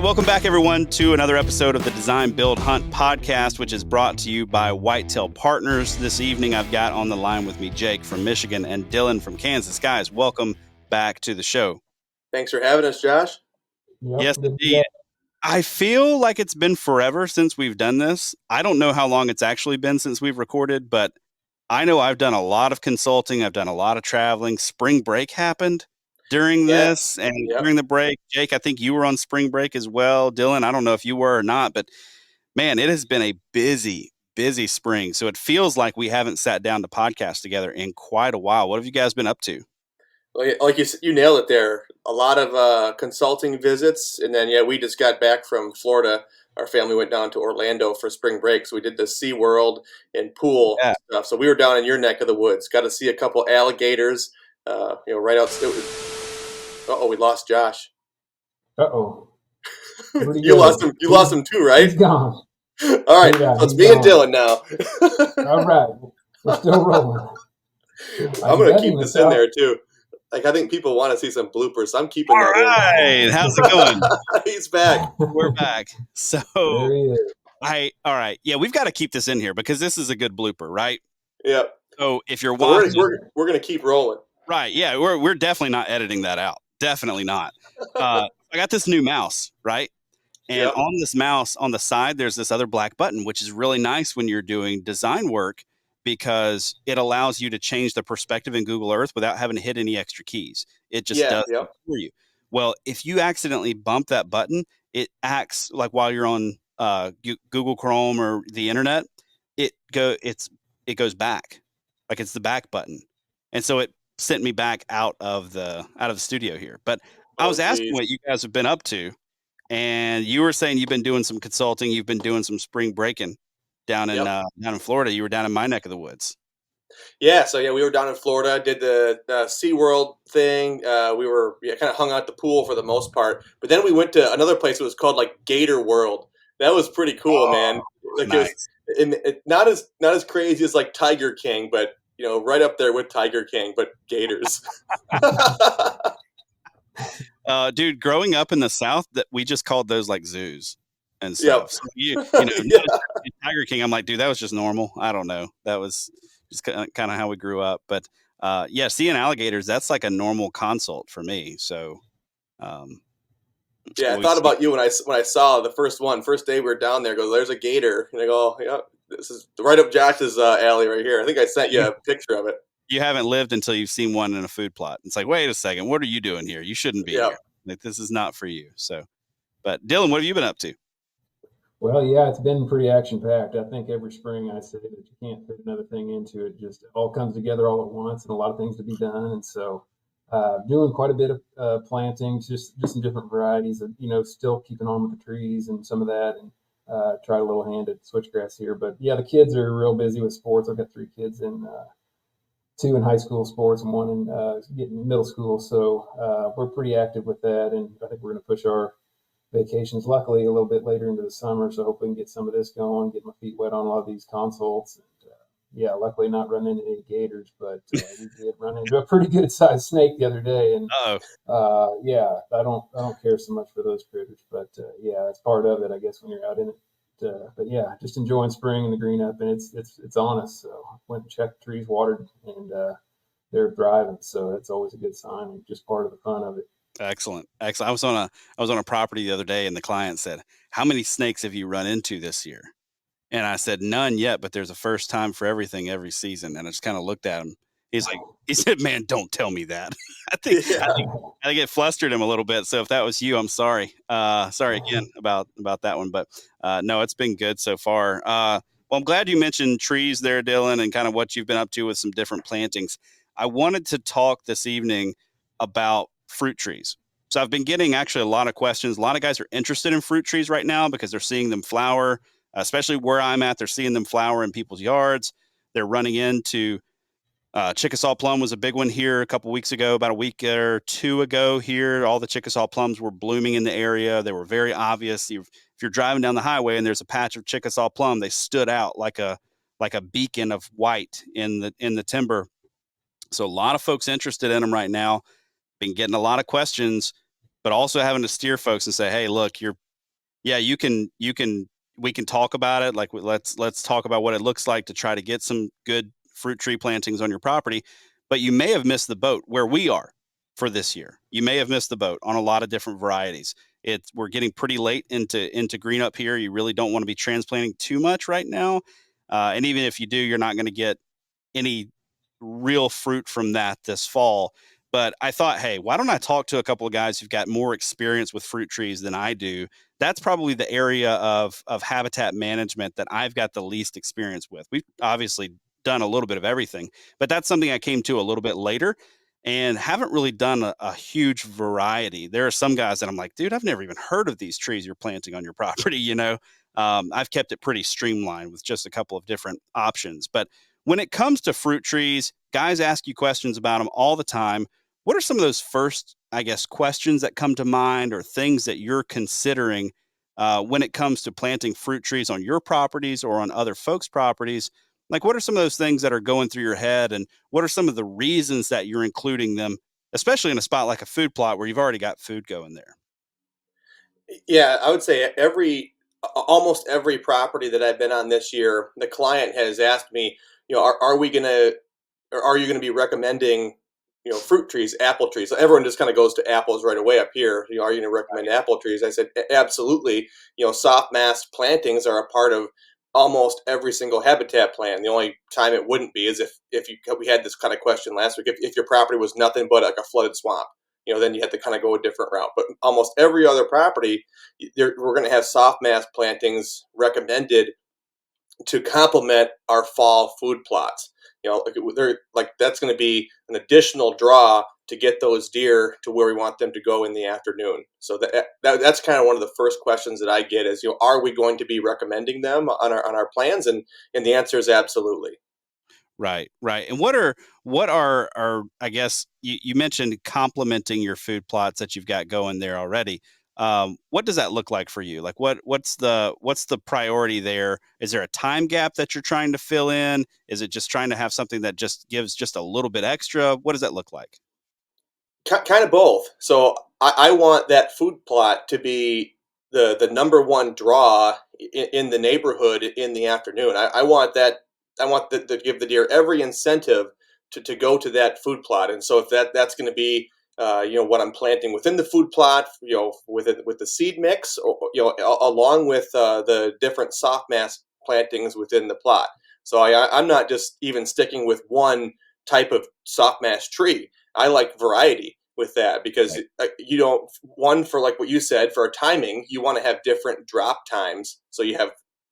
Welcome back, everyone, to another episode of the Design, Build, Hunt podcast, which is brought to you by Whitetail Partners. This evening, I've got on the line with me Jake from Michigan and Dylan from Kansas. Guys, welcome back to the show. Thanks for having us, Josh. Yep, yes, indeed. I feel like it's been forever since we've done this. I don't know how long it's actually been since we've recorded, but I know I've done a lot of consulting. I've done a lot of traveling. Spring break happened during this and during the break. Jake, I think you were on spring break as well. Dylan, I don't know if you were or not, but man, it has been a busy spring. So it feels like we haven't sat down to podcast together in quite a while. What have you guys been up to? Like you nailed it there. A lot of consulting visits. And then, we just got back from Florida. Our family went down to Orlando for spring break. So we did the SeaWorld and pool stuff. So we were down in your neck of the woods. Got to see a couple alligators, right out. We lost Josh. You lost him. You lost him too, right? He's gone. All right, so it's me and Dylan now. All right, we're still rolling. I'm going to keep this in there too. I think people want to see some bloopers. So I'm keeping that in. All right, how's it going? He's back. We're back. So, there he is. All right. Yeah, we've got to keep this in here because this is a good blooper, right? Yep. So if you're watching, we're going to keep rolling. Right. Yeah, we're definitely not editing that out. Definitely not. I got this new mouse, right? And on this mouse, on the side, there's this other black button, which is really nice when you're doing design work because it allows you to change the perspective in Google Earth without having to hit any extra keys. It just does it for you. Well, if you accidentally bump that button, it acts like while you're on Google Chrome or the internet, it goes back, like it's the back button, and so it sent me back out of the studio here. But I was asking what you guys have been up to, and you were saying you've been doing some consulting, you've been doing some spring breaking down in Florida. You were down in my neck of the woods. Yeah, so we were down in Florida, did the SeaWorld thing. We were kind of hung out at the pool for the most part, but then we went to another place that was called like Gator World. That was pretty cool, man. Like nice. It not as crazy as like Tiger King, but right up there with Tiger King, but gators. Dude, growing up in the South, that we just called those like zoos and stuff. Yep. So Tiger King, I'm like, dude, that was just normal. I don't know. That was just kind of how we grew up. But seeing alligators, that's like a normal consult for me. So, I thought about you when I saw the first day we were down there. Go, there's a gator, and I go, this is right up Josh's alley right here. I think I sent you a picture of it. You haven't lived until you've seen one in a food plot. It's like, wait a second, what are you doing here? You shouldn't be here. Like, this is not for you. So, but Dylan, what have you been up to? Well, it's been pretty action-packed. I think every spring I say that you can't fit another thing into it. Just all comes together all at once and a lot of things to be done. And so doing quite a bit of plantings, just some different varieties of, still keeping on with the trees and some of that, and tried a little hand at switchgrass here. But the kids are real busy with sports. I've got 3 kids in 2 in high school sports and 1 in getting middle school. So we're pretty active with that. And I think we're going to push our vacations, luckily, a little bit later into the summer. So hopefully we can get some of this going, get my feet wet on a lot of these consults. And, luckily not run into any gators, but we did run into a pretty good sized snake the other day. And I don't care so much for those critters, but it's part of it, I guess, when you're out in it. But just enjoying spring and the green up, and it's on us. So went and checked trees, watered, and they're thriving. So that's always a good sign, and just part of the fun of it. Excellent. I was on a property the other day, and the client said, "How many snakes have you run into this year?" And I said, "None yet, but there's a first time for everything every season." And I just kind of looked at him. He said, "Man, don't tell me that." I think it flustered him a little bit. So if that was you, I'm sorry. Sorry again about that one. But no, it's been good so far. Well, I'm glad you mentioned trees there, Dylan, and kind of what you've been up to with some different plantings. I wanted to talk this evening about fruit trees. So I've been getting actually a lot of questions. A lot of guys are interested in fruit trees right now because they're seeing them flower, especially where I'm at. They're seeing them flower in people's yards. They're running into Chickasaw plum was a big one here a couple weeks ago, about a week or two ago here. All the Chickasaw plums were blooming in the area. They were very obvious. If you're driving down the highway and there's a patch of Chickasaw plum, they stood out like a beacon of white in the timber. So a lot of folks interested in them right now. Been getting a lot of questions, but also having to steer folks and say, hey, look, yeah, we can talk about it. Like let's talk about what it looks like to try to get some good fruit tree plantings on your property. But you may have missed the boat where we are for this year. You may have missed the boat on a lot of different varieties. We're getting pretty late into green up here. You really don't want to be transplanting too much right now. And even if you do, you're not going to get any real fruit from that this fall. But I thought, hey, why don't I talk to a couple of guys who've got more experience with fruit trees than I do? That's probably the area of habitat management that I've got the least experience with. We've obviously done a little bit of everything, but that's something I came to a little bit later and haven't really done a huge variety. There are some guys that I'm like, dude, I've never even heard of these trees you're planting on your property. I've kept it pretty streamlined with just a couple of different options. But when it comes to fruit trees, guys ask you questions about them all the time. What are some of those first, I guess, questions that come to mind or things that you're considering when it comes to planting fruit trees on your properties or on other folks' properties? Like, what are some of those things that are going through your head, and what are some of the reasons that you're including them, especially in a spot like a food plot where you've already got food going there? Yeah, I would say almost every property that I've been on this year, the client has asked me, are we gonna, or are you gonna be recommending, fruit trees, apple trees? So everyone just kind of goes to apples right away up here. Are you gonna recommend apple trees? I said, Absolutely. Soft mass plantings are a part of almost every single habitat plan. The only time it wouldn't be is if we had this kind of question last week, if your property was nothing but like a flooded swamp. Then you have to kind of go a different route. But almost every other property, we're going to have soft mass plantings recommended to complement our fall food plots. They're like that's going to be an additional draw to get those deer to where we want them to go in the afternoon. So that's kind of one of the first questions that I get is, are we going to be recommending them on our plans? And the answer is absolutely. Right, right. And what are I guess you mentioned complementing your food plots that you've got going there already. What does that look like for you? Like what's the priority there? Is there a time gap that you're trying to fill in? Is it just trying to have something that just gives just a little bit extra? What does that look like? Kind of both. So I want that food plot to be the number one draw in the neighborhood in the afternoon. I want that. I want to give the deer every incentive to go to that food plot. And so if that's going to be what I'm planting within the food plot, with the seed mix, along with the different soft mass plantings within the plot. So I'm not just even sticking with one type of soft mass tree. I like variety with that because Right. you don't one for like what you said for timing. You want to have different drop times, so you have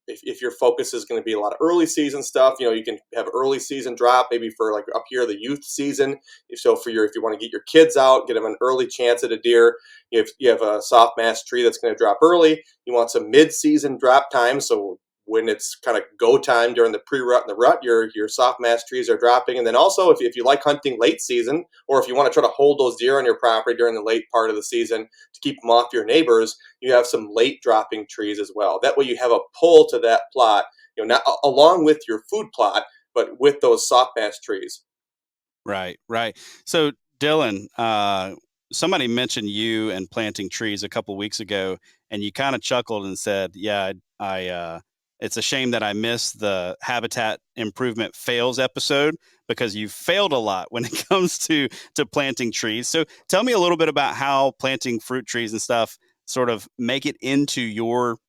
if your focus is going to be a lot of early season stuff, you can have early season drop maybe for like up here the youth season. So if you want to get your kids out, get them an early chance at a deer. If you have a soft mass tree that's going to drop early, you want some mid season drop time. So when it's kind of go time during the pre-rut and the rut, your soft mass trees are dropping. And then also if you like hunting late season, or if you want to try to hold those deer on your property during the late part of the season to keep them off your neighbors, you have some late dropping trees as well. That way you have a pull to that plot, not along with your food plot, but with those soft mass trees. Right, right. So, Dylan, somebody mentioned you and planting trees a couple weeks ago, and you kind of chuckled and said, "Yeah, it's a shame that I missed the habitat improvement fails episode because you failed a lot when it comes to planting trees." So, tell me a little bit about how planting fruit trees and stuff sort of make it into your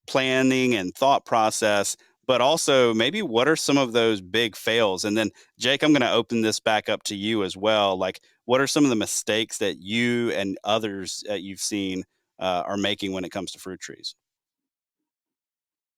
planning and thought process, but also maybe what are some of those big fails, and then Jake, I'm going to open this back up to you as well. Like, what are some of the mistakes that you and others that you've seen are making when it comes to fruit trees?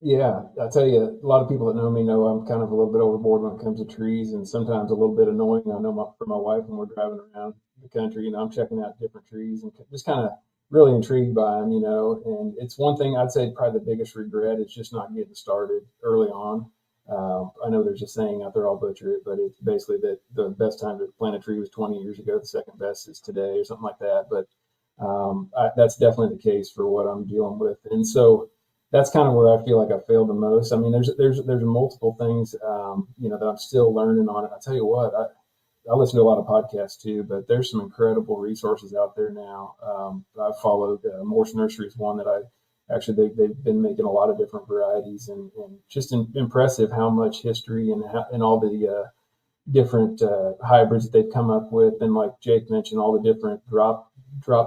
Yeah, I tell you, a lot of people that know me know I'm kind of a little bit overboard when it comes to trees, and sometimes a little bit annoying. I know for my wife when we're driving around the country, I'm checking out different trees and just kind of really intrigued by them, And it's one thing I'd say probably the biggest regret is just not getting started early on. I know there's a saying out there, I'll butcher it, but it's basically that the best time to plant a tree was 20 years ago. The second best is today, or something like that. But that's definitely the case for what I'm dealing with. And so that's kind of where I feel like I failed the most. I mean, there's multiple things, that I'm still learning on it. I tell you what, I listen to a lot of podcasts too, but there's some incredible resources out there now. I followed Morse Nursery is one that I actually they've been making a lot of different varieties, and just impressive how much history and all the different hybrids that they've come up with. And like Jake mentioned, all the different drop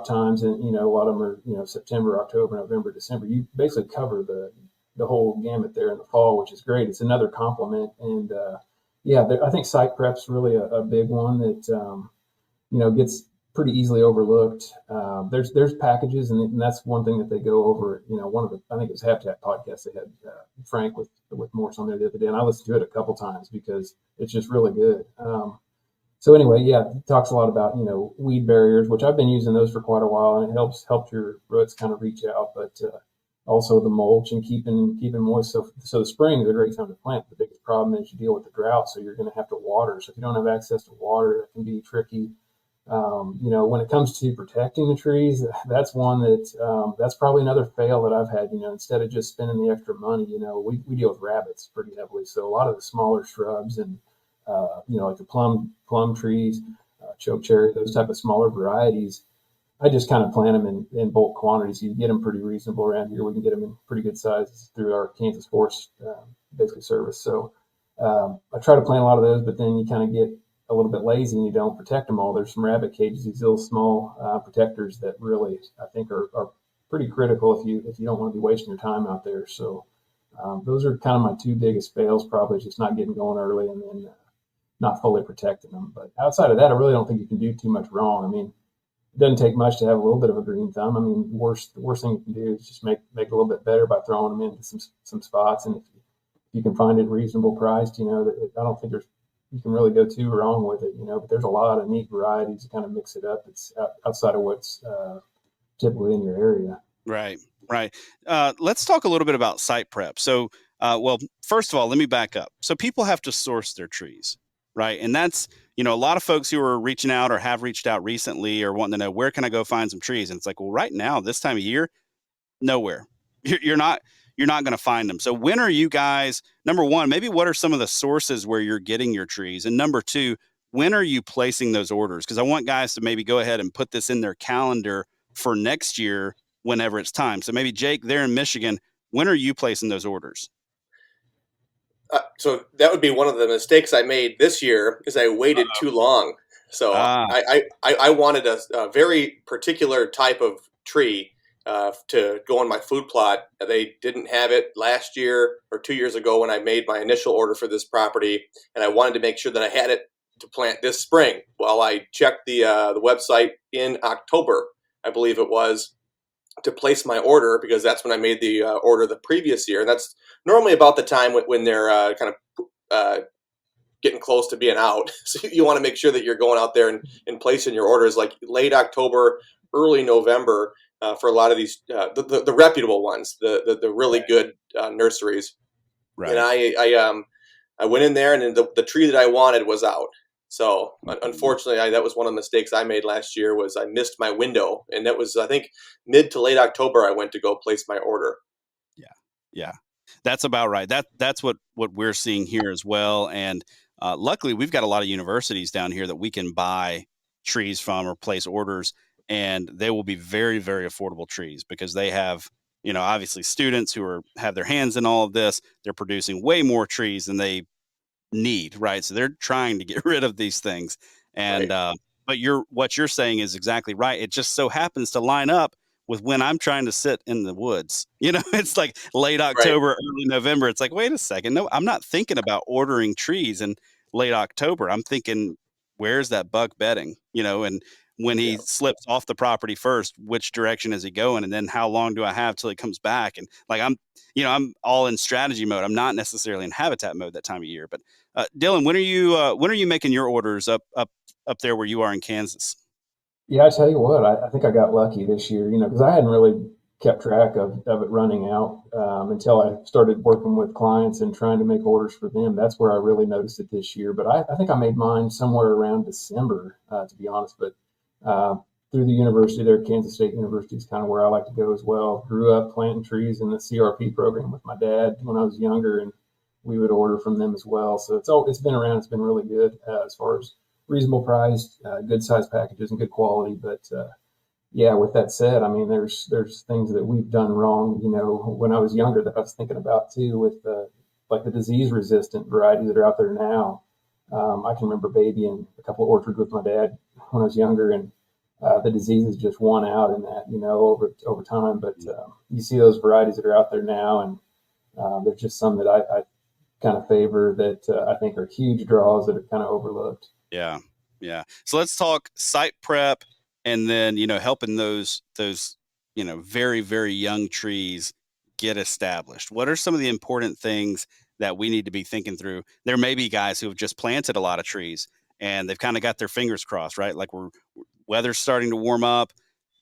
times, and a lot of them are September, October, November, December. You basically cover the whole gamut there in the fall, which is great. It's another compliment. And yeah, I think site prep's really a big one that gets pretty easily overlooked. There's packages, and that's one thing that they go over. One of the, I think it was Habitat podcast, they had Frank with Morse on there the other day, and I listened to it a couple times because it's just really good. So anyway, yeah, it talks a lot about weed barriers, which I've been using those for quite a while, and it helps your roots kind of reach out, but also the mulch and keeping moist. So the spring is a great time to plant. The biggest problem is you deal with the drought, so you're going to have to water. So if you don't have access to water, that can be tricky. When it comes to protecting the trees, that's one that's probably another fail that I've had. Instead of just spending the extra money, we deal with rabbits pretty heavily. So a lot of the smaller shrubs and like the plum trees, chokecherry, those type of smaller varieties, I just kind of plant them in bulk quantities. You get them pretty reasonable around here. We can get them in pretty good sizes through our Kansas Forest basically service. So I try to plant a lot of those, but then you kind of get a little bit lazy and you don't protect them all. There's some rabbit cages, these little small protectors that really I think are pretty critical if you don't want to be wasting your time out there. So those are kind of my two biggest fails, probably just not getting going early and then not fully protecting them. But outside of that, I really don't think you can do too much wrong. I mean, it doesn't take much to have a little bit of a green thumb. I mean, the worst thing you can do is just make it a little bit better by throwing them into some spots. And if you can find it reasonable priced, I don't think you can really go too wrong with it, but there's a lot of neat varieties to kind of mix it up. It's outside of what's typically in your area. Right. Let's talk a little bit about site prep. So, well, first of all, let me back up. So people have to source their trees, right? And that's, a lot of folks who are reaching out or have reached out recently or wanting to know, where can I go find some trees? And it's like, well, right now, this time of year, nowhere. You're not going to find them. So when are you guys, number one, maybe what are some of the sources where you're getting your trees? And number two, when are you placing those orders? Because I want guys to maybe go ahead and put this in their calendar for next year whenever it's time. So maybe Jake, there in Michigan, when are you placing those orders? So that would be one of the mistakes I made this year, is I waited too long. So I wanted a very particular type of tree to go on my food plot. They didn't have it last year or 2 years ago when I made my initial order for this property, and I wanted to make sure that I had it to plant this spring. Well, I checked the website in October, I believe it was, to place my order, because that's when I made the order the previous year. And that's normally about the time when they're kind of getting close to being out. So you want to make sure that you're going out there and placing your orders like late October, early November for a lot of these, the reputable ones, the really good nurseries. Right. And I went in there, and then the tree that I wanted was out. So unfortunately, that was one of the mistakes I made last year, was I missed my window. And that was, I think, mid to late October, I went to go place my order. Yeah. That's about right. That's what we're seeing here as well. And luckily, we've got a lot of universities down here that we can buy trees from or place orders, and they will be very, very affordable trees because they have, obviously students who have their hands in all of this. They're producing way more trees than they need, right? So they're trying to get rid of these things. And Right. but what you're saying is exactly right. It just so happens to line up with when I'm trying to sit in the woods. It's like late Right. October, early November. It's like, wait a second. No, I'm not thinking about ordering trees in late October. I'm thinking, where's that buck bedding? And when he Yeah. slips off the property first, which direction is he going? And then how long do I have till he comes back? And like, I'm all in strategy mode. I'm not necessarily in habitat mode that time of year. But Dylan, when are you making your orders up there where you are in Kansas? Yeah, I tell you what, I think I got lucky this year, because I hadn't really kept track of it running out until I started working with clients and trying to make orders for them. That's where I really noticed it this year. But I think I made mine somewhere around December, to be honest. But through the university there, Kansas State University is kind of where I like to go as well. Grew up planting trees in the CRP program with my dad when I was younger, and we would order from them as well. So it's been around. It's been really good as far as reasonable priced, good size packages and good quality. But yeah, with that said, I mean, there's things that we've done wrong, when I was younger that I was thinking about too, with like the disease resistant varieties that are out there now. I can remember babying a couple of orchards with my dad when I was younger, and the diseases just won out in that, over time. But you see those varieties that are out there now, and there's just some that I kind of favor that I think are huge draws that are kind of overlooked. Yeah. Yeah. So let's talk site prep, and then, helping those, very, very young trees get established. What are some of the important things that we need to be thinking through? There may be guys who have just planted a lot of trees and they've kind of got their fingers crossed, right? Like weather's starting to warm up.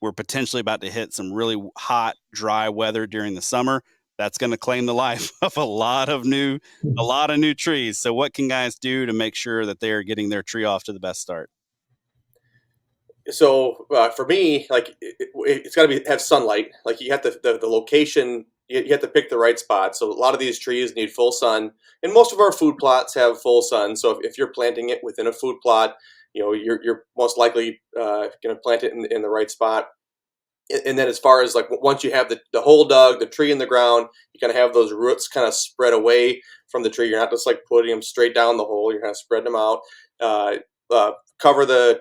We're potentially about to hit some really hot, dry weather during the summer. That's going to claim the life of a lot of new trees. So what can guys do to make sure that they're getting their tree off to the best start? So for me, like it's got to have sunlight. Like you have to the location. You have to pick the right spot. So a lot of these trees need full sun, and most of our food plots have full sun. So if you're planting it within a food plot, you're most likely going to plant it in the right spot. And then as far as like once you have the hole dug, the tree in the ground, you kind of have those roots kind of spread away from the tree. You're not just like putting them straight down the hole. You're kind of spreading them out. Cover the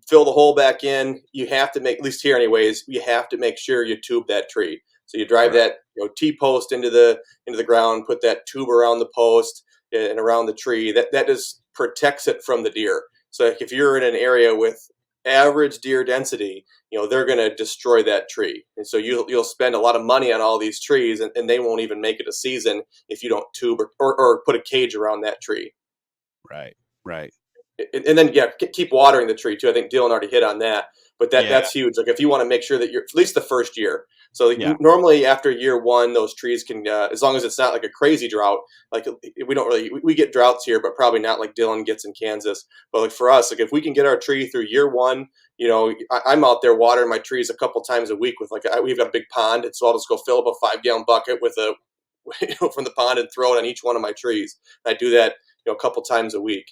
fill the hole back in. You have to make, at least here anyways, you have to make sure you tube that tree. So you drive that T-post into the ground, put that tube around the post and around the tree. That just protects it from the deer. So if you're in an area with average deer density, they're going to destroy that tree. And so you'll spend a lot of money on all these trees, and they won't even make it a season if you don't tube or put a cage around that tree. Right. Right. And then keep watering the tree too. I think Dylan already hit on that, but that's huge. Like if you want to make sure that you're at least the first year. So normally after year one, those trees can, as long as it's not like a crazy drought, like we get droughts here, but probably not like Dylan gets in Kansas. But like for us, like if we can get our tree through year one, I'm out there watering my trees a couple times a week with we've got a big pond, and so I'll just go fill up a 5-gallon bucket with from the pond and throw it on each one of my trees. And I do that, a couple times a week.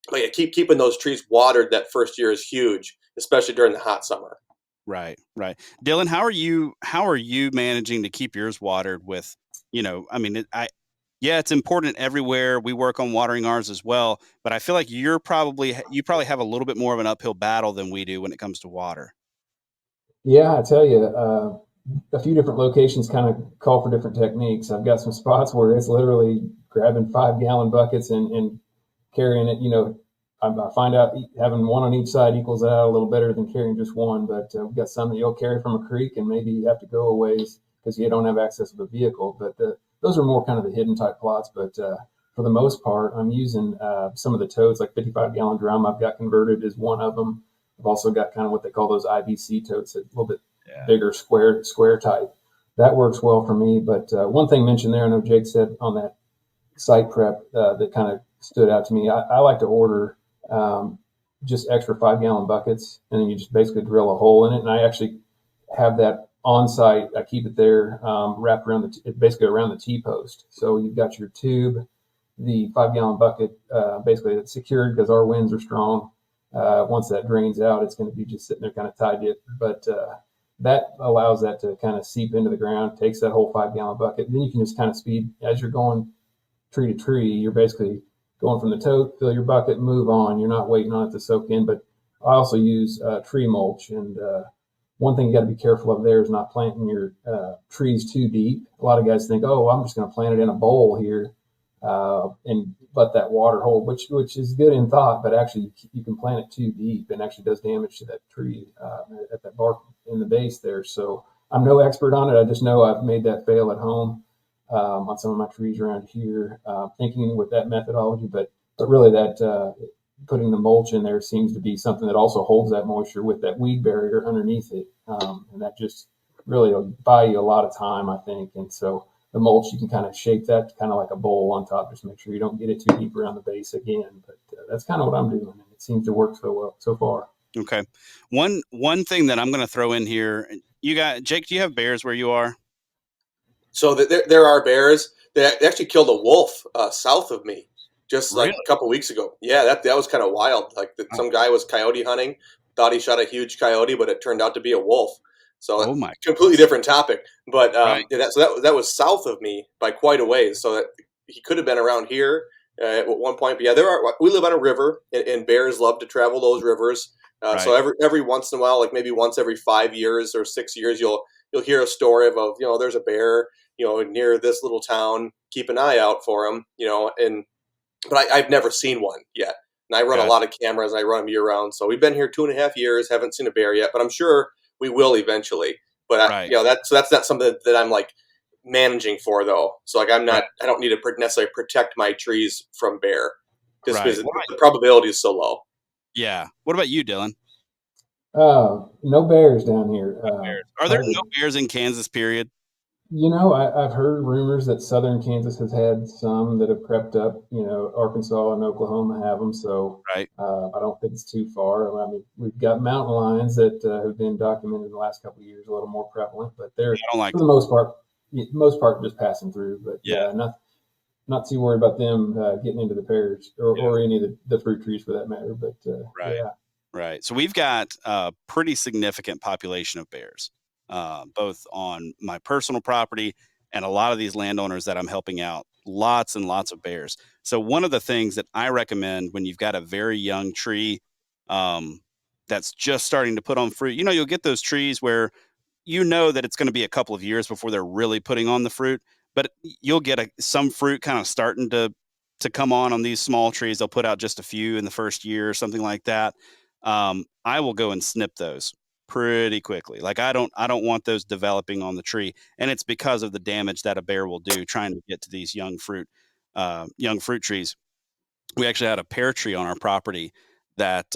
But yeah, keeping those trees watered that first year is huge, especially during the hot summer. Right. Right. Dylan, how are you managing to keep yours watered with, it's important everywhere. We work on watering ours as well, but I feel like you probably have a little bit more of an uphill battle than we do when it comes to water. Yeah, I tell you, a few different locations kind of call for different techniques. I've got some spots where it's literally grabbing 5-gallon buckets and carrying it. I find out having one on each side equals out a little better than carrying just one. But we've got some that you'll carry from a creek, and maybe you have to go a ways because you don't have access to the vehicle. But those are more kind of the hidden type plots. But for the most part, I'm using some of the totes, like 55-gallon drum. I've got converted as one of them. I've also got kind of what they call those IBC totes, a little bit bigger square type. That works well for me. But one thing mentioned there, I know Jake said on that site prep that kind of stood out to me. I like to order just extra 5-gallon buckets, and then you just basically drill a hole in it. And I actually have that on site. I keep it there wrapped around basically around the T-post. So you've got your tube, the 5-gallon bucket, basically it's secured because our winds are strong. Once that drains out, it's going to be just sitting there kind of tied to it. But that allows that to kind of seep into the ground, takes that whole 5-gallon bucket. Then you can just kind of speed as you're going tree to tree. You're basically going from the tote, fill your bucket, move on. You're not waiting on it to soak in. But I also use tree mulch. And one thing you got to be careful of there is not planting your trees too deep. A lot of guys think, oh, I'm just going to plant it in a bowl here and let that water hold, which is good in thought, but actually you can plant it too deep and actually does damage to that tree at that bark in the base there. So I'm no expert on it. I just know I've made that fail at home on some of my trees around here, thinking with that methodology, but really that putting the mulch in there seems to be something that also holds that moisture with that weed barrier underneath it. And that just really buy you a lot of time, I think. And so the mulch, you can kind of shape that kind of like a bowl on top, just make sure you don't get it too deep around the base again. But that's kind of what I'm doing, and it seems to work so well so far. Okay. One thing that I'm going to throw in here, you got Jake, do you have bears where you are? So there are bears. They actually killed a wolf south of me just like Really? a couple weeks ago. Yeah, that was kind of wild. Like Oh, some guy was coyote hunting, thought he shot a huge coyote, but it turned out to be a wolf. So oh my completely goodness. different topic. But Right. yeah, that was south of me by quite a ways. So that he could have been around here at one point. But yeah, we live on a river, and bears love to travel those rivers. So Right. every once in a while, like maybe once every 5 years or 6 years, you'll hear a story of there's a bear near this little town. Keep an eye out for them, and but I've never seen one yet. And I run a Got lot of cameras, and I run them year round. So we've been here 2.5 years, haven't seen a bear yet, but I'm sure we will eventually. But right. that's not something that I'm like managing for though. So like Right. I don't need to necessarily protect my trees from bear, just Right. because the probability is so low. Yeah. What about you, Dylan? No bears down here. Bears. Are there no Hardly. bears in Kansas, period? I've heard rumors that southern Kansas has had some that have crept up. Arkansas and Oklahoma have them, so Right. I don't think it's too far. I mean, we've got mountain lions that have been documented in the last couple of years, a little more prevalent, but they're I don't like for the most part just passing through. But yeah. not too worried about them getting into the pears or, Yeah. or any of the fruit trees for that matter. But Right. yeah. Right. So we've got a pretty significant population of bears, both on my personal property and a lot of these landowners that I'm helping out. Lots and lots of bears. So one of the things that I recommend when you've got a very young tree um, that's just starting to put on fruit, you'll get those trees where that it's going to be a couple of years before they're really putting on the fruit, but you'll get some fruit kind of starting to come on these small trees. They'll put out just a few in the first year or something like that. I will go and snip those pretty quickly. Like I don't want those developing on the tree, and it's because of the damage that a bear will do trying to get to these young fruit trees. We actually had a pear tree on our property that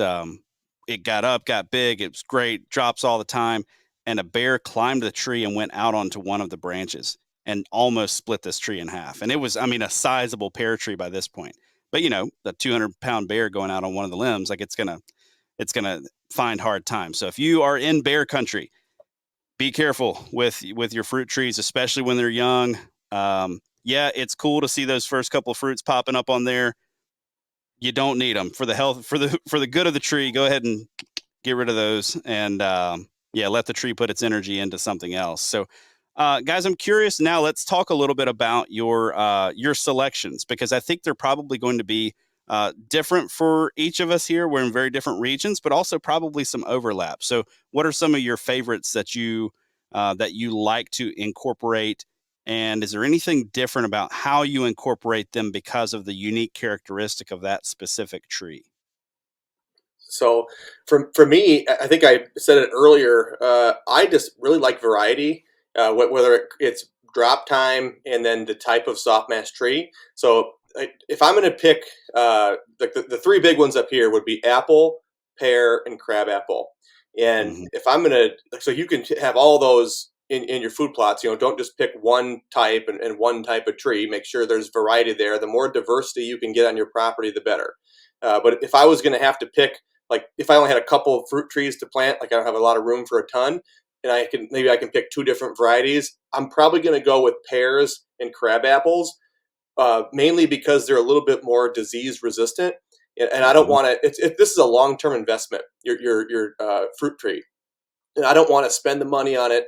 it got up, got big, it was great, drops all the time, and a bear climbed the tree and went out onto one of the branches and almost split this tree in half. And it was, I mean, a sizable pear tree by this point. But the 200-pound bear going out on one of the limbs, like it's gonna find hard time. So if you are in bear country, be careful with your fruit trees, especially when they're young. Yeah, it's cool to see those first couple of fruits popping up on there. You don't need them for the health for the good of the tree. Go ahead and get rid of those, and yeah, let the tree put its energy into something else. So, guys, I'm curious now. Let's talk a little bit about your selections, because I think they're probably going to be different for each of us here. We're in very different regions, but also probably some overlap. So, what are some of your favorites that you like to incorporate? And is there anything different about how you incorporate them because of the unique characteristic of that specific tree? So for me, I think I said it earlier. I just really like variety, whether it's drop time and then the type of softmash tree. So if I'm going to pick, like the three big ones up here would be apple, pear, and crab apple. And Hmm. if I'm going to, so you can have all those in your food plots. Don't just pick one type and one type of tree. Make sure there's variety there. The more diversity you can get on your property, the better. But if I was going to have to pick, like if I only had a couple of fruit trees to plant, like I don't have a lot of room for a ton, and I can pick two different varieties, I'm probably going to go with pears and crab apples, mainly because they're a little bit more disease resistant. And I don't Hmm. want to. This is a long term investment. Your fruit tree, and I don't want to spend the money on it,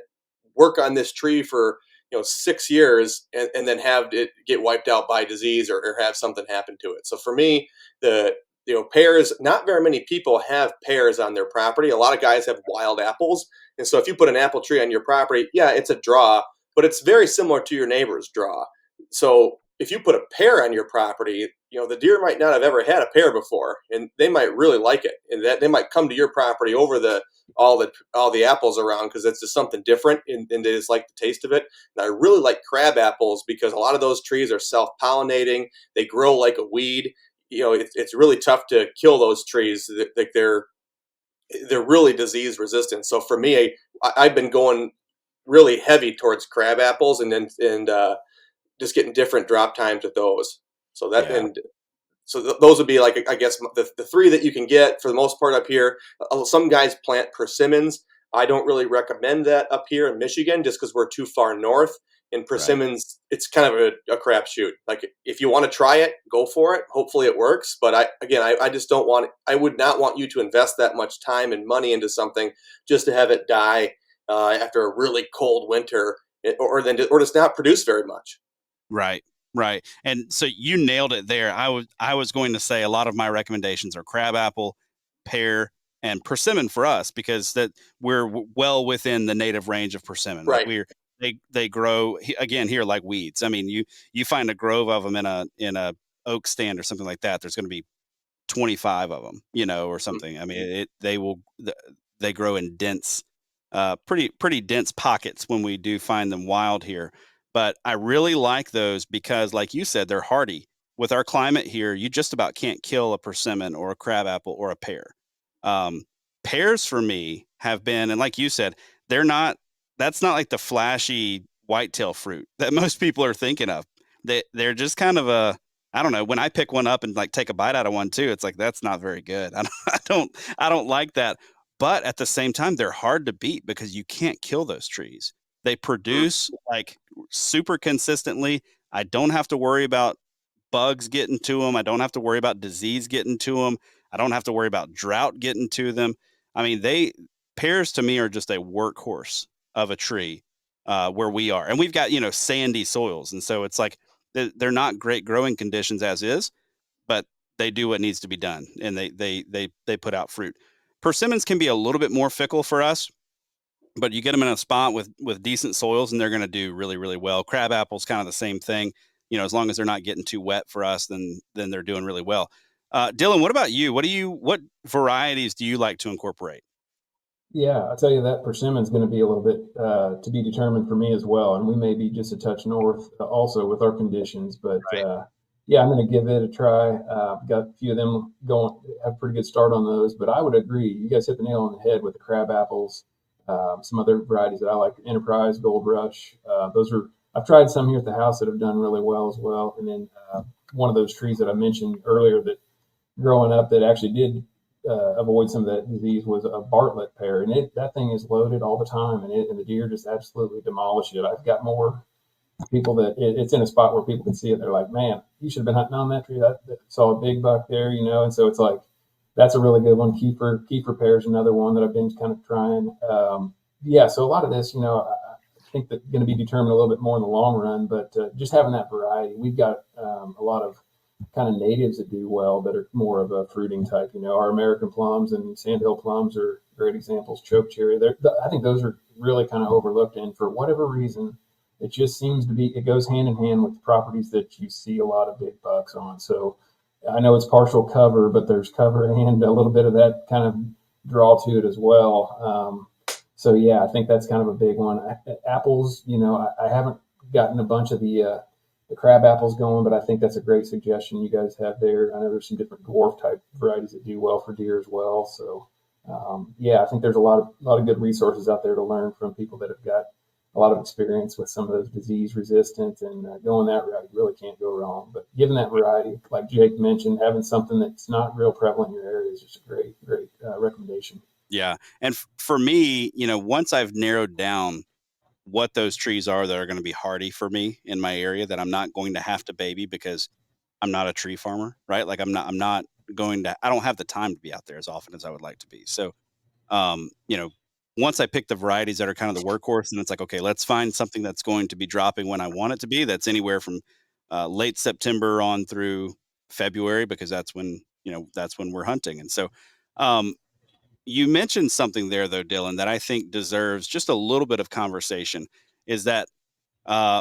work on this tree for 6 years, and then have it get wiped out by disease or have something happen to it. So for me, the pears, not very many people have pears on their property. A lot of guys have wild apples, and so if you put an apple tree on your property, yeah, it's a draw, but it's very similar to your neighbor's draw. So if you put a pear on your property, the deer might not have ever had a pear before, and they might really like it, and that they might come to your property over all the apples around because it's just something different, and they just like the taste of it. And I really like crab apples because a lot of those trees are self-pollinating. They grow like a weed. It's really tough to kill those trees. Like they're really disease resistant. So for me, I've been going really heavy towards crab apples, and just getting different drop times with those. So that Yeah. and so those would be like, I guess, the three that you can get for the most part up here. Some guys plant persimmons. I don't really recommend that up here in Michigan just because we're too far north. And Right. persimmons, it's kind of a crapshoot. Like if you want to try it, go for it. Hopefully it works. But I just don't want. I would not want you to invest that much time and money into something just to have it die after a really cold winter, or just not produce very much. Right. Right. And so you nailed it there. I was going to say a lot of my recommendations are crabapple, pear, and persimmon for us because that we're well within the native range of persimmon. Like Right. they grow again here like weeds. I mean, you find a grove of them in a oak stand or something like that. There's going to be 25 of them, or something. I mean, they grow in dense, pretty dense pockets when we do find them wild here. But I really like those because, like you said, they're hardy. With our climate here, you just about can't kill a persimmon or a crabapple or a pear. Um, Pears for me have been, and like you said, they're not. That's not like the flashy whitetail fruit that most people are thinking of. They're just kind of a, I don't know. When I pick one up and like take a bite out of one too, it's like that's not very good. I don't like that. But at the same time, they're hard to beat because you can't kill those trees. They Mm. produce like super consistently. I don't have to worry about bugs getting to them. I don't have to worry about disease getting to them. I don't have to worry about drought getting to them. I mean, pears to me are just a workhorse of a tree where we are, and we've got sandy soils, and so it's like they're not great growing conditions as is, but they do what needs to be done, and they put out fruit. Persimmons can be a little bit more fickle for us, but you get them in a spot with decent soils and they're going to do really really well. Crab apples kind of the same thing. As long as they're not getting too wet for us, then they're doing really well. Dylan, what about you? What varieties do you like to incorporate? Yeah, I'll tell you that persimmon's going to be a little bit to be determined for me as well, and we may be just a touch north also with our conditions. But Right. yeah, I'm going to give it a try. Got a few of them going, have a pretty good start on those. But I would agree, you guys hit the nail on the head with the crab apples. Some other varieties that I like, Enterprise, Gold Rush. Those are I've tried some here at the house that have done really well as well. And then one of those trees that I mentioned earlier that growing up that actually did avoid some of that disease was a Bartlett pear, and that thing is loaded all the time, and the deer just absolutely demolish it. I've got more people that it's in a spot where people can see it. They're like, "Man, you should have been hunting on that tree. That saw a big buck there, you know." And so it's like that's a really good one. Kiefer pear is another one that I've been kind of trying. Yeah, so a lot of this, I think that going to be determined a little bit more in the long run, but just having that variety, we've got a lot of kind of natives that do well that are more of a fruiting type. Our American plums and sandhill plums are great examples. Choke cherry, I think those are really kind of overlooked, and for whatever reason, it just seems to be it goes hand in hand with the properties that you see a lot of big bucks on. So I know it's partial cover, but there's cover and a little bit of that kind of draw to it as well. So yeah, I think that's kind of a big one. Apples, I haven't gotten a bunch of the crab apples going, but I think that's a great suggestion you guys have there. I know there's some different dwarf type varieties that do well for deer as well. So yeah, I think there's a lot of good resources out there to learn from people that have got a lot of experience with some of those disease resistant, and going that route, you really can't go wrong. But given that variety, like Jake mentioned, having something that's not real prevalent in your area is just a great recommendation. Yeah, and for me, once I've narrowed down what those trees are that are going to be hardy for me in my area that I'm not going to have to baby because I'm not a tree farmer, right? Like I'm not going to I don't have the time to be out there as often as I would like to be. So, um, you know, once I pick the varieties that are kind of the workhorse, and it's like, okay, let's find something that's going to be dropping when I want it to be. That's anywhere from late September on through February because that's when we're hunting. And so, um, you mentioned something there though, Dylan, that I think deserves just a little bit of conversation. Is that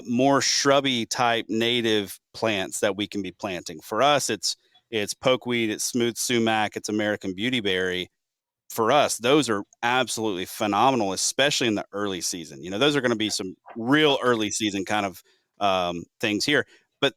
more shrubby type native plants that we can be planting? For us, it's pokeweed, it's smooth sumac, it's American beautyberry. For us, those are absolutely phenomenal, especially in the early season. Those are going to be some real early season kind of things here. But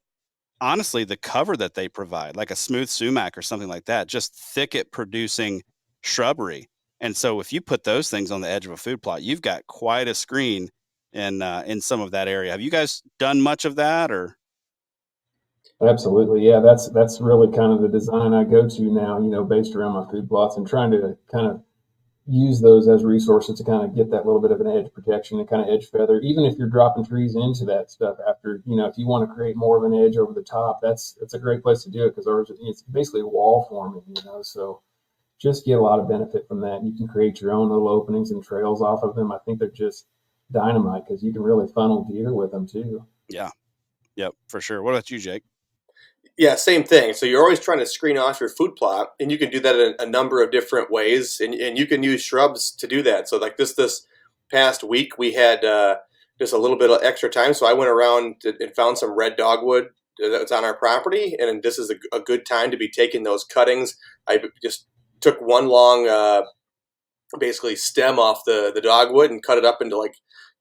honestly, the cover that they provide, like a smooth sumac or something like that, just thicket producing shrubbery. And so if you put those things on the edge of a food plot, you've got quite a screen in some of that area. Have you guys done much of that, or? Absolutely. Yeah, that's really kind of the design I go to now, based around my food plots and trying to kind of use those as resources to kind of get that little bit of an edge protection and kind of edge feather. Even if you're dropping trees into that stuff after, if you want to create more of an edge over the top, that's a great place to do it because ours it's basically a wall forming, so just get a lot of benefit from that. You can create your own little openings and trails off of them. I think they're just dynamite because you can really funnel deer with them too. Yeah. Yep, for sure. What about you, Jake? Yeah, same thing. So you're always trying to screen off your food plot, and you can do that in a number of different ways, and you can use shrubs to do that. So like this past week, we had just a little bit of extra time, so I went around and found some red dogwood that's on our property, and this is a good time to be taking those cuttings. I just took one long basically stem off the dogwood and cut it up into like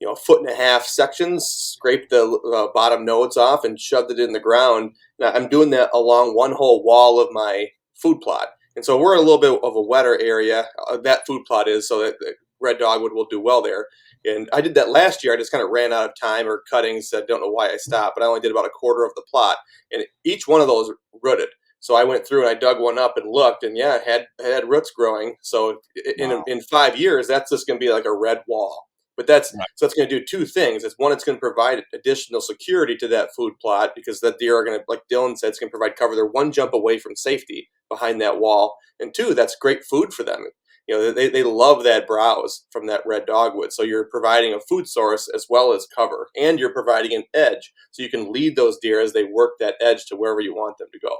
a foot and a half sections, scraped the bottom nodes off and shoved it in the ground. Now I'm doing that along one whole wall of my food plot, and so we're in a little bit of a wetter area, that food plot is, so that the red dogwood will do well there. And I did that last year. I just kind of ran out of time or cuttings. I don't know why I stopped, but I only did about a quarter of the plot, and each one of those rooted. So I went through and I dug one up and looked, and yeah, it had roots growing. So Wow. in 5 years, that's just going to be like a red wall. But that's Right. so it's going to do two things. It's one, it's going to provide additional security to that food plot because the deer are going to, like Dylan said, it's going to provide cover. They're one jump away from safety behind that wall, and two, that's great food for them. They love that browse from that red dogwood. So you're providing a food source as well as cover, and you're providing an edge so you can lead those deer as they work that edge to wherever you want them to go.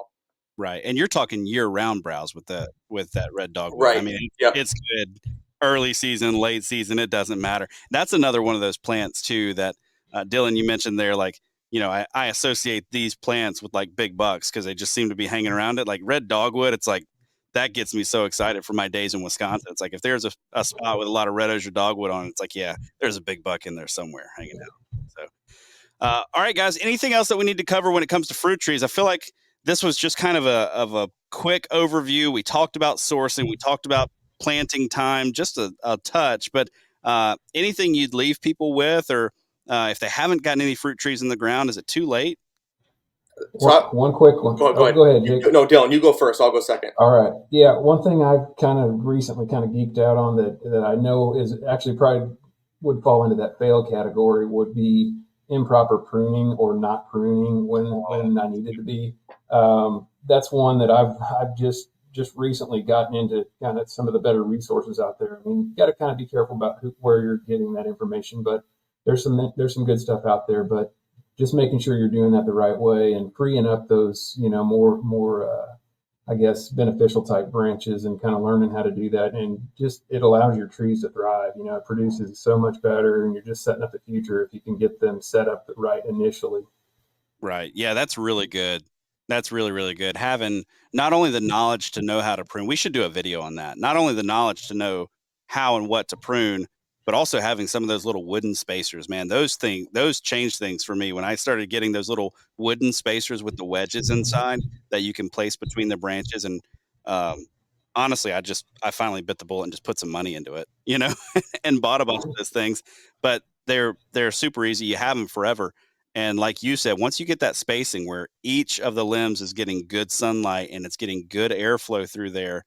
Right, and you're talking year-round browse with that red dogwood. I Right. mean, Yep. it's good early season, late season, it doesn't matter. That's another one of those plants too that, Dylan, you mentioned there, like, I associate these plants with, like, big bucks because they just seem to be hanging around it. Like, red dogwood, it's like, that gets me so excited for my days in Wisconsin. It's like, if there's a spot with a lot of red osier dogwood on it, it's like, yeah, there's a big buck in there somewhere hanging out. So all right, guys. Anything else that we need to cover when it comes to fruit trees? I feel like this was just kind of a quick overview. We talked about sourcing. We talked about planting time, just a touch. But anything you'd leave people with, or if they haven't gotten any fruit trees in the ground, is it too late? So One quick one. go Oh, ahead. go ahead, Jake. No, Dylan, you go first. I'll go second. All right. Yeah. One thing I've kind of recently kind of geeked out on that I know is actually probably would fall into that fail category would be improper pruning or not pruning when I needed to be. That's one that I've just recently gotten into kind of some of the better resources out there. I mean, you got to kind of be careful about where you're getting that information, but there's some good stuff out there. But just making sure you're doing that the right way and freeing up those more I guess beneficial type branches and kind of learning how to do that, and just it allows your trees to thrive. It produces so much better, and you're just setting up the future if you can get them set up right initially. Right. Yeah, that's really good. That's really, really good. Having not only the knowledge to know how to prune, we should do a video on that. Not only the knowledge to know how and what to prune, but also having some of those little wooden spacers, man. Those changed things for me when I started getting those little wooden spacers with the wedges inside that you can place between the branches. And um, honestly, I finally bit the bullet and just put some money into it, and bought a bunch of those things. But they're super easy. You have them forever. And like you said, once you get that spacing where each of the limbs is getting good sunlight and it's getting good airflow through there,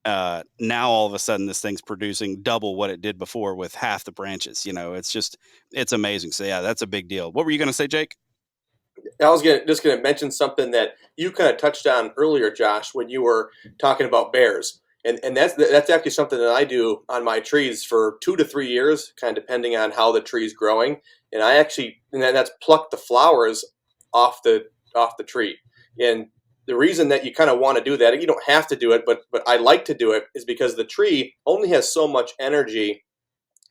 now all of a sudden this thing's producing double what it did before with half the branches. It's amazing. So yeah, that's a big deal. What were you going to say, Jake? I was just gonna mention something that you kind of touched on earlier, Josh, when you were talking about bears, and that's actually something that I do on my trees for 2 to 3 years, kind of depending on how the tree's growing. And that's pluck the flowers off the tree. And the reason that you kind of want to do that, you don't have to do it, but I like to do it, is because the tree only has so much energy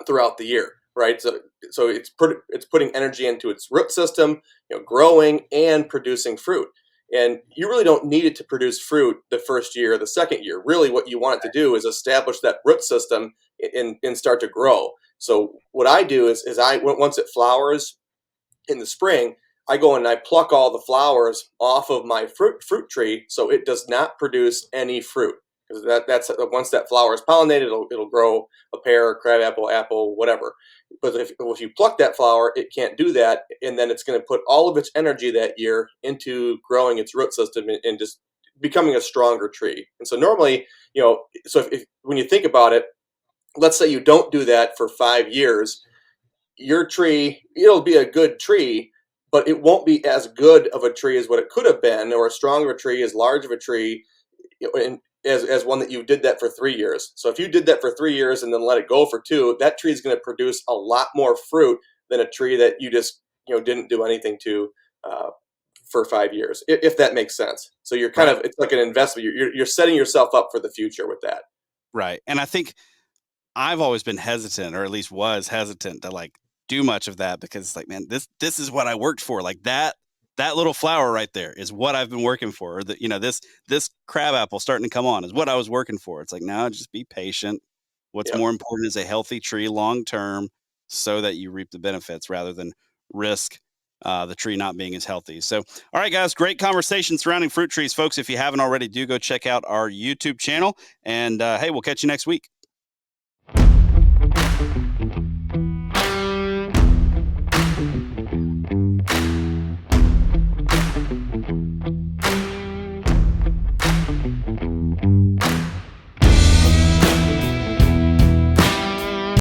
throughout the year, right? So it's putting energy into its root system, growing and producing fruit. And you really don't need it to produce fruit the first year or the second year. Really, what you want it to do is establish that root system and start to grow. So what I do is once it flowers in the spring, I go and I pluck all the flowers off of my fruit tree so it does not produce any fruit. because that's once that flower is pollinated, it'll grow a pear, crabapple, apple, whatever. But if you pluck that flower, it can't do that, and then it's going to put all of its energy that year into growing its root system and just becoming a stronger tree. And so normally, so if when you think about it, let's say you don't do that for 5 years, your tree, it'll be a good tree, but it won't be as good of a tree as what it could have been, or a stronger tree, as large of a tree, as one that you did that for 3 years. So if you did that for 3 years and then let it go for two, that tree is going to produce a lot more fruit than a tree that you just didn't do anything to uh, for 5 years, if that makes sense. So you're kind Right. of, it's like an investment. You're setting yourself up for the future with that. Right. And I think I've always been hesitant, or at least was hesitant, to like do much of that, because it's like, man, this is what I worked for. Like that little flower right there is what I've been working for. Or this crab apple starting to come on is what I was working for. It's like, no, just be patient. What's Yep. more important is a healthy tree long term, so that you reap the benefits rather than risk the tree not being as healthy. So, all right, guys, great conversation surrounding fruit trees, folks. If you haven't already, do go check out our YouTube channel. And hey, we'll catch you next week.